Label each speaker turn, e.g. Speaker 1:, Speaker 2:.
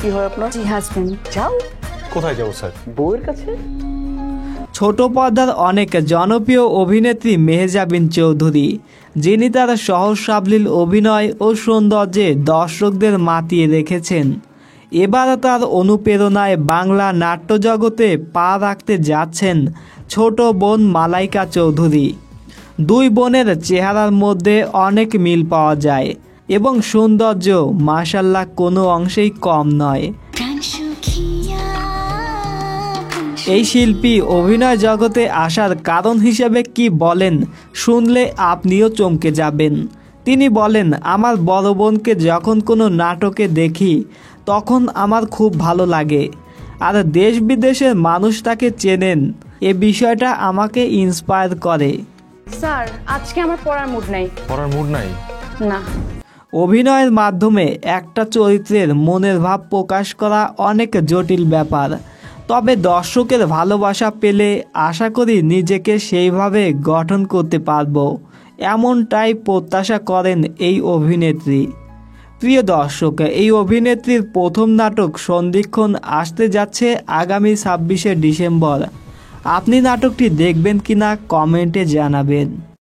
Speaker 1: কি হয় আপনার?
Speaker 2: জি হাজবেন্ড।
Speaker 1: যাও।
Speaker 3: কোথায় যাবো স্যার?
Speaker 1: বউয়ের কাছে।
Speaker 4: ছোট পর্দার অনেক জনপ্রিয় অভিনেত্রী মেহজাবিন চৌধুরী, যিনি তার সহজ সাবলীল অভিনয় ও সৌন্দর্যে দর্শকদের মাতিয়ে রেখেছেন। এবার তার অনুপ্রেরণায় বাংলা নাট্যজগতে পা রাখতে যাচ্ছেন ছোট বোন মালাইকা চৌধুরী। দুই বোনের চেহারার মধ্যে অনেক মিল পাওয়া যায় এবং সৌন্দর্য মাশাআল্লাহ কোনো অংশেই কম নয়। এই শিল্পী অভিনয় জগতে আসার কারণ হিসেবে কি বলেন শুনলে আপনিও চমকে যাবেন। তিনি বলেন, আমার বড় বোনকে যখন কোনো নাটকে দেখি তখন আমার খুব ভালো লাগে, আর দেশ বিদেশের মানুষ তাকে চেনেন। এ বিষয়টা আমাকে ইন্সপায়ার করে।
Speaker 2: স্যার আজকে আমার পড়ার মুড নাই।
Speaker 3: পড়ার মুড নাই?
Speaker 2: না।
Speaker 4: অভিনয়ের মাধ্যমে একটা চরিত্রের মনের ভাব প্রকাশ করা অনেক জটিল ব্যাপার, তবে দর্শকের ভালোবাসা পেলে আশা করি নিজেকে সেইভাবে গঠন করতে পারব, এমনটাই প্রত্যাশা করেন এই অভিনেত্রী। প্রিয় দর্শক, এই অভিনেত্রীর প্রথম নাটক সন্ধিক্ষণ আসতে যাচ্ছে আগামী 26শে ডিসেম্বর। আপনি নাটকটি দেখবেন কিনা কমেন্টে জানাবেন।